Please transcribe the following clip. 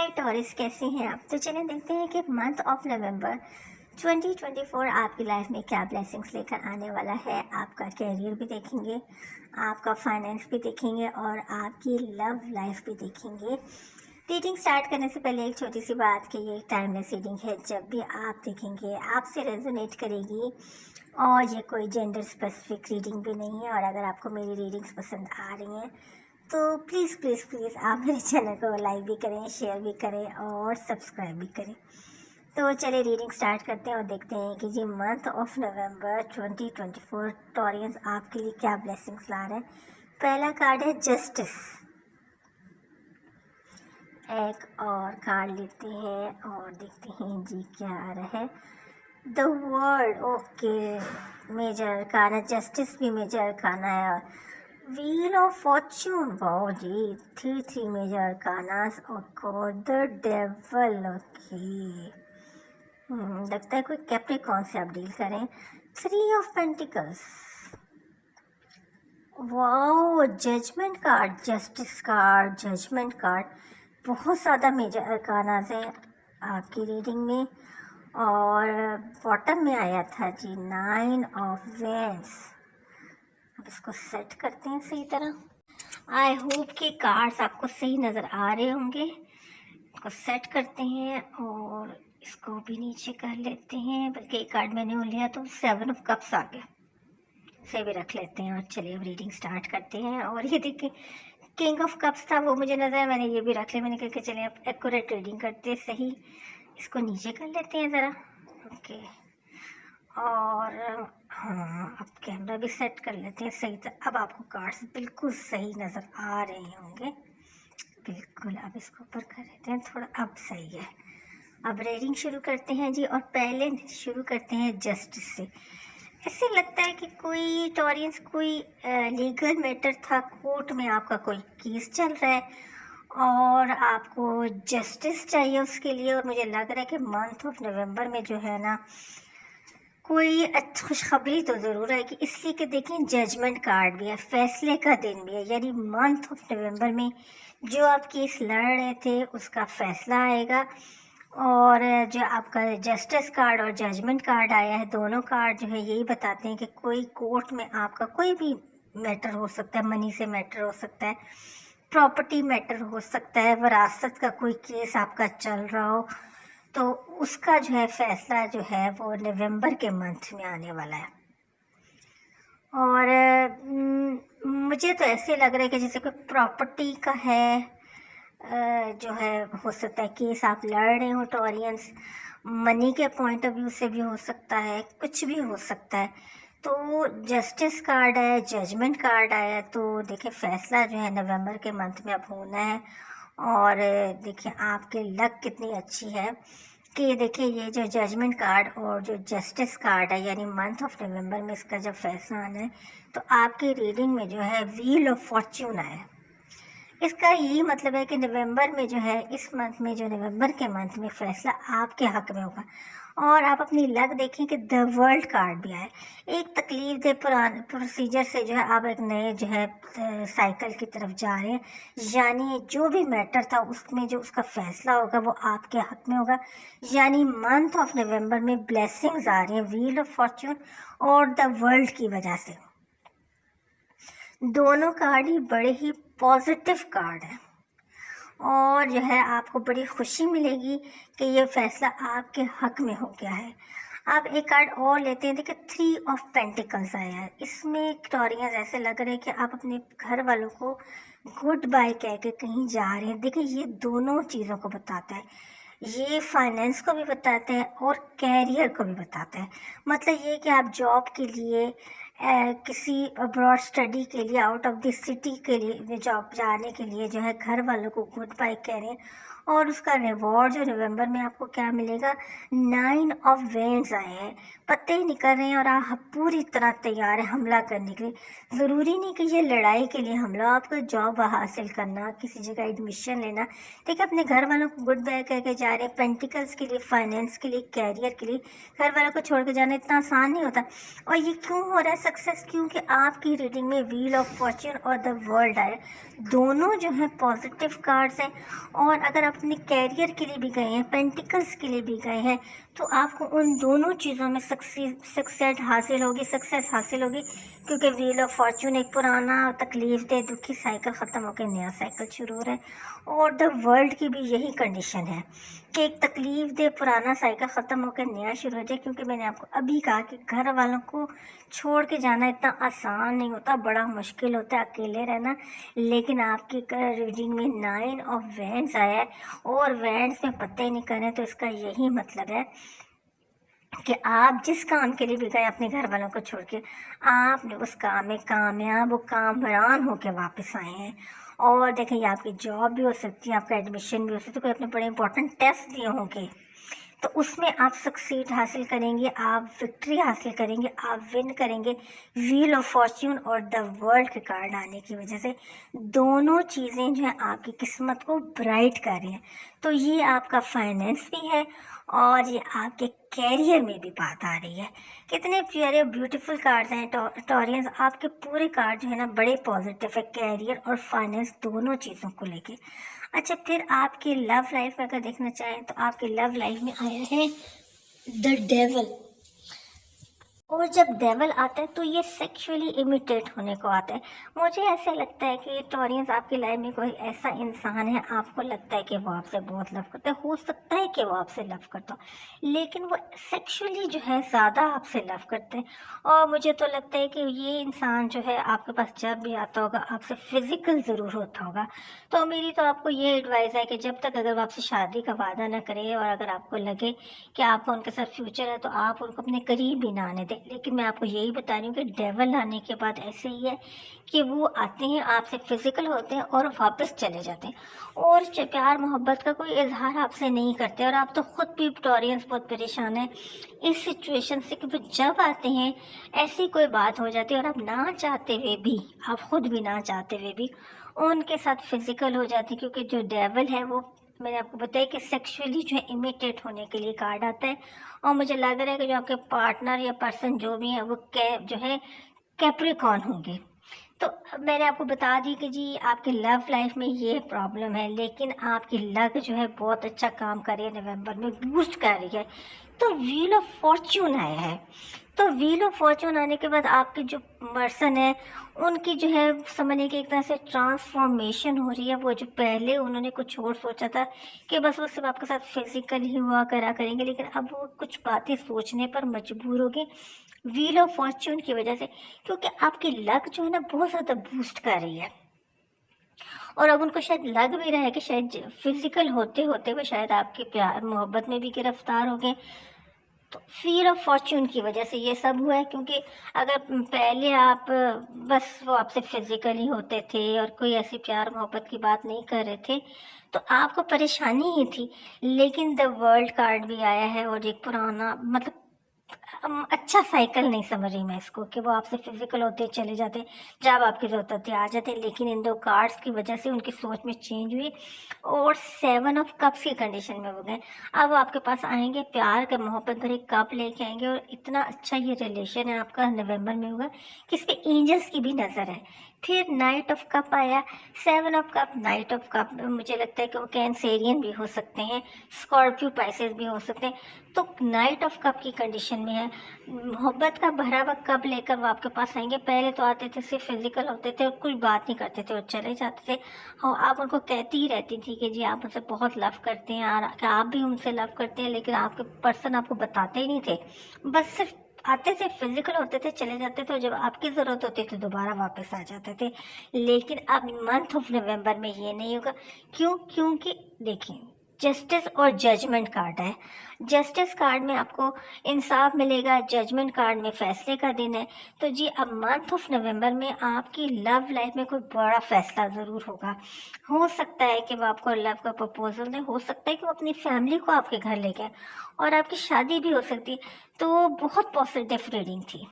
हाय Taurus, कैसे हैं आप। तो चलिए देखते हैं कि मंथ ऑफ नवंबर 2024 आपकी लाइफ में क्या ब्लेसिंग्स लेकर आने वाला है। आपका कैरियर भी देखेंगे, आपका फाइनेंस भी देखेंगे और आपकी लव लाइफ भी देखेंगे। रीडिंग स्टार्ट करने से पहले एक छोटी सी बात कि ये टाइमलेस रीडिंग है। जब भी आप देखेंगे आपसे रेजोनेट करेगी और ये कोई जेंडर स्पेसिफिक रीडिंग भी नहीं है। और अगर आपको मेरी रीडिंग्स पसंद आ रही हैं तो प्लीज़ प्लीज़ प्लीज़ आप मेरे चैनल को लाइक भी करें, शेयर भी करें और सब्सक्राइब भी करें। तो चलिए रीडिंग स्टार्ट करते हैं और देखते हैं कि जी मंथ ऑफ नवंबर 2024 टॉरियंस आपके लिए क्या ब्लेसिंग्स ला रहे हैं। पहला कार्ड है जस्टिस। एक और कार्ड लेते हैं और देखते हैं जी क्या आ रहा है। The world, okay, major arcana, justice भी मेजर अरकाना है। व्हील ऑफ फॉर्च्यून, वाओ जी, थ्री मेजर अरकानास और गॉड द डेवल, ओके। लगता है कोई कैप्रिकॉर्न से आप डील करें। Three of pentacles, wow, judgment card, justice card, judgment card, बहुत ज़्यादा मेजर अरकानास हैं आपकी रीडिंग में। और बॉटम में आया था जी नाइन ऑफ वेंस। अब इसको सेट करते हैं सही तरह। आई होप कि कार्ड्स आपको सही नज़र आ रहे होंगे। इसको सेट करते हैं और इसको भी नीचे कर लेते हैं। बल्कि एक कार्ड मैंने लिया तो 7 ऑफ कप्स आ गया, से भी रख लेते हैं। और चलिए अब रीडिंग स्टार्ट करते हैं। और ये देखिए किंग ऑफ कप्स था, वो मुझे नज़र है, मैंने ये भी रख लिया। मैंने कहा कि चलिए अब एक्यूरेट रीडिंग करते हैं सही। इसको नीचे कर लेते हैं ज़रा, ओके। और हाँ, अब कैमरा भी सेट कर लेते हैं सही तरह। अब आपको कार्ड्स बिल्कुल सही नज़र आ रहे होंगे, बिल्कुल। अब इसको ऊपर कर लेते हैं थोड़ा, अब सही है। अब रीडिंग शुरू करते हैं जी। और पहले शुरू करते हैं जस्टिस से। ऐसे लगता है कि कोई टॉरियंस, कोई लीगल मैटर था, कोर्ट में आपका कोई केस चल रहा है और आपको जस्टिस चाहिए उसके लिए। और मुझे लग रहा है कि मंथ ऑफ नवंबर में जो है ना, कोई खुशखबरी तो ज़रूर आएगी। इसलिए कि देखें जजमेंट कार्ड भी है, फैसले का दिन भी है। यानी मंथ ऑफ नवंबर में जो आप केस लड़ रहे थे उसका फैसला आएगा। और जो आपका जस्टिस कार्ड और जजमेंट कार्ड आया है, दोनों कार्ड जो है यही बताते हैं कि कोई कोर्ट में आपका कोई भी मैटर हो सकता है। मनी से मैटर हो सकता है, प्रॉपर्टी मैटर हो सकता है, विरासत का कोई केस आपका चल रहा हो, तो उसका जो है फैसला जो है वो नवंबर के मंथ में आने वाला है। और मुझे तो ऐसे लग रहा है कि जैसे कोई प्रॉपर्टी का है, जो है हो सकता है केस आप लड़ रहे हो टॉरियंस। मनी के पॉइंट ऑफ व्यू से भी हो सकता है, कुछ भी हो सकता है। तो जस्टिस कार्ड है, जजमेंट कार्ड आया, तो देखिए फैसला जो है नवंबर के मंथ में अब होना है। और देखिए आपकी लक कितनी अच्छी है कि देखिए ये जो जजमेंट कार्ड और जो जस्टिस कार्ड है, यानी मंथ ऑफ नवंबर में इसका जब फैसला आना है, तो आपकी रीडिंग में जो है व्हील ऑफ फॉर्च्यून आया है। इसका यही मतलब है कि नवंबर में जो है, इस मंथ में जो नवंबर के मंथ में फैसला आपके हक में होगा। और आप अपनी लक देखें कि द वर्ल्ड कार्ड भी आए। एक तकलीफ दे पुराने प्रोसीजर से जो है आप एक नए जो है साइकिल की तरफ जा रहे हैं। यानी जो भी मैटर था उसमें जो उसका फैसला होगा वो आपके हक में होगा। यानी मंथ ऑफ नवंबर में ब्लेसिंग्स आ रही हैं व्हील ऑफ फॉर्च्यून और द वर्ल्ड की वजह से। दोनों कार्ड ही बड़े ही पॉजिटिव कार्ड है और जो है आपको बड़ी खुशी मिलेगी कि ये फैसला आपके हक में हो गया है। आप एक कार्ड और लेते हैं। देखिए 3 ऑफ पेंटिकल्स आया है। इसमें टॉरियंस ऐसे लग रहे हैं कि आप अपने घर वालों को गुड बाय कह के कहीं जा रहे हैं। देखिए ये दोनों चीज़ों को बताता है। ये फाइनेंस को भी बताते हैं और कैरियर को भी बताता है। मतलब ये कि आप जॉब के लिए, किसी अब्रॉड स्टडी के लिए, आउट ऑफ द सिटी के लिए, जॉब जाने के लिए जो है घर वालों को गुड बाय कह रहे हैं। और उसका रिवॉर्ड जो नवंबर में आपको क्या मिलेगा, 9 ऑफ वेंस आए हैं। पत्ते ही निकल रहे हैं और आप पूरी तरह तैयार हैं हमला करने के लिए। ज़रूरी नहीं कि ये लड़ाई के लिए हमला, आपको जॉब हासिल करना, किसी जगह एडमिशन लेना। देखिए अपने घर वालों को गुड बाय कह के जा रहे हैं। पेंटिकल्स के लिए, फाइनेंस के लिए, कैरियर के लिए। घर वालों को छोड़ के जाना इतना आसान नहीं होता। और ये क्यों हो रहा है, सक्सेस, क्योंकि आपकी रीडिंग में व्हील ऑफ फॉर्च्यून और द वर्ल्ड आए, दोनों जो हैं पॉजिटिव कार्ड्स हैं। और अगर आप अपने कैरियर के लिए भी गए हैं, पेंटिकल्स के लिए भी गए हैं, तो आपको उन दोनों चीज़ों में सक्सेस हासिल होगी, क्योंकि व्हील ऑफ फॉर्च्यून एक पुराना तकलीफ दे दुखी साइकिल ख़त्म होकर नया साइकिल शुरू हो रहा है। और द वर्ल्ड की भी यही कंडीशन है कि एक तकलीफ दे पुराना साइकिल ख़त्म होकर नया शुरू हो जाए, क्योंकि मैंने आपको अभी कहा कि घर वालों को छोड़ के जाना इतना आसान नहीं होता, बड़ा मुश्किल होता है अकेले रहना। लेकिन आपकी रीडिंग में 9 ऑफ वैंड्स आया है, और वैंड्स में पत्ते नहीं कर रहे, तो इसका यही मतलब है कि आप जिस काम के लिए भी गए अपने घर वालों को छोड़ के, आपने उस काम में कामयाब व कामरान होकर वापस आए हैं। और देखें, ये आपकी जॉब भी हो सकती है, आपका एडमिशन भी हो सकता है, कोई अपने बड़े इंपॉर्टेंट टेस्ट दिए होंगे, तो उसमें आप सक्सीड हासिल करेंगे, आप विक्ट्री हासिल करेंगे, आप विन करेंगे। व्हील ऑफ फॉर्च्यून और द वर्ल्ड के कार्ड आने की वजह से दोनों चीज़ें जो हैं आपकी किस्मत को ब्राइट कर रही हैं। तो ये आपका फाइनेंस भी है और ये आपके कैरियर में भी बात आ रही है। कितने प्यारे ब्यूटीफुल कार्ड्स हैं टॉरियंस, आपके पूरे कार्ड जो है ना बड़े पॉजिटिव है, कैरियर और फाइनेंस दोनों चीज़ों को लेके। अच्छा, फिर आपकी लव लाइफ में अगर देखना चाहें तो आपकी लव लाइफ में आया है द डेवल। और जब डेवल आता है तो ये सेक्सुअली इमिटेट होने को आता है। मुझे ऐसा लगता है कि टॉरियंस, आपकी लाइफ में कोई ऐसा इंसान है, आपको लगता है कि वो आपसे बहुत लव करता है, हो सकता है कि वो आपसे लव करता हो, लेकिन वो सेक्सुअली जो है ज़्यादा आपसे लव करते हैं। और मुझे तो लगता है कि ये इंसान जो है आपके पास जब भी आता होगा आपसे फिज़िकल ज़रूर होता होगा। तो मेरी तो आपको ये एडवाइस है कि जब तक अगर वो आपसे शादी का वादा ना करे और अगर आपको लगे कि आपका उनके साथ फ्यूचर है, तो आप उनको अपने करीब भी ना आने दें। लेकिन मैं आपको यही बता रही हूँ कि डेवल आने के बाद ऐसे ही है कि वो आते हैं, आपसे फिजिकल होते हैं और वापस चले जाते हैं, और प्यार मोहब्बत का कोई इजहार आपसे नहीं करते। और आप तो खुद भी टॉरियंस बहुत परेशान है इस सिचुएशन से कि वो जब आते हैं ऐसी कोई बात हो जाती है और आप ना चाहते हुए भी, आप खुद भी ना चाहते हुए भी उनके साथ फिजिकल हो जाती है, क्योंकि जो डेवल है वो, मैंने आपको बताया कि सेक्सुअली जो है इमिटेट होने के लिए कार्ड आता है। और मुझे लग रहा है कि जो आपके पार्टनर या पर्सन जो भी है वो जो है कैप्रिकॉर्न होंगे। तो मैंने आपको बता दी कि जी आपकी लव लाइफ में ये प्रॉब्लम है, लेकिन आपकी लक जो है बहुत अच्छा काम कर रही है, नवंबर में बूस्ट कर रही है। तो व्हील ऑफ फॉर्च्यून आया है, तो व्हील ऑफ फॉर्च्यून आने के बाद आपके जो पर्सन है उनकी जो है समझने की एक तरह से ट्रांसफॉर्मेशन हो रही है। वो जो पहले उन्होंने कुछ और सोचा था कि बस वो सिर्फ आपके साथ फिजिकल ही हुआ करा करेंगे, लेकिन अब वो कुछ बातें सोचने पर मजबूर हो गए व्हील ऑफ फॉर्च्यून की वजह से, क्योंकि आपकी लक जो है ना बहुत ज़्यादा बूस्ट कर रही है। और अब उनको शायद लग भी रहा है कि शायद फिजिकल होते होते वो शायद आपके प्यार मोहब्बत में भी गिरफ्तार हो गए। तो व्हील ऑफ फॉर्च्यून की वजह से ये सब हुआ है, क्योंकि अगर पहले आप बस वो आपसे फिजिकली होते थे और कोई ऐसी प्यार मोहब्बत की बात नहीं कर रहे थे, तो आपको परेशानी ही थी। लेकिन द वर्ल्ड कार्ड भी आया है और एक पुराना, मतलब अच्छा साइकिल नहीं समझ रही मैं इसको, कि वो आपसे फिजिकल होते चले जाते, जब आपकी ज़रूरत होती आ जाते। लेकिन इन दो कार्ड्स की वजह से उनकी सोच में चेंज हुई और 7 ऑफ कप्स की कंडीशन में हो गए। अब वो आपके पास आएंगे, प्यार का मोहब्बत भरे कप लेके आएंगे, और इतना अच्छा ये रिलेशन है आपका नवंबर में होगा कि इस पे एंजल्स की भी नज़र है। फिर नाइट ऑफ कप आया, 7 of cup, night of cup, मुझे लगता है कि वो कैंसेरियन भी हो सकते हैं, स्कॉर्पियो पाइसेस भी हो सकते हैं। तो नाइट ऑफ कप की कंडीशन में है, मोहब्बत का भरा हुआ कप लेकर वो आपके पास आएंगे। पहले तो आते थे सिर्फ फिजिकल होते थे और कुछ बात नहीं करते थे और चले जाते थे, और आप उनको कहती ही रहती थी कि जी आप मुझसे बहुत लव करते हैं और कि आप भी उनसे लव करते हैं, लेकिन आपके पर्सन आपको बताते ही नहीं थे, बस सिर्फ आते थे, फिजिकल होते थे, चले जाते थे, और जब आपकी ज़रूरत होती थी दोबारा वापस आ जाते थे। लेकिन अब मंथ ऑफ नवंबर में ये नहीं होगा। क्यों? क्योंकि देखिए, जस्टिस और जजमेंट कार्ड है। जस्टिस कार्ड में आपको इंसाफ मिलेगा, जजमेंट कार्ड में फैसले का दिन है। तो जी अब मंथ ऑफ नवंबर में आपकी लव लाइफ में कोई बड़ा फैसला ज़रूर होगा। हो सकता है कि वो आपको लव का प्रपोजल दें, हो सकता है कि वो अपनी फैमिली को आपके घर लेके आए, और आपकी शादी भी हो सकती है। तो बहुत पॉजिटिव रीडिंग थी।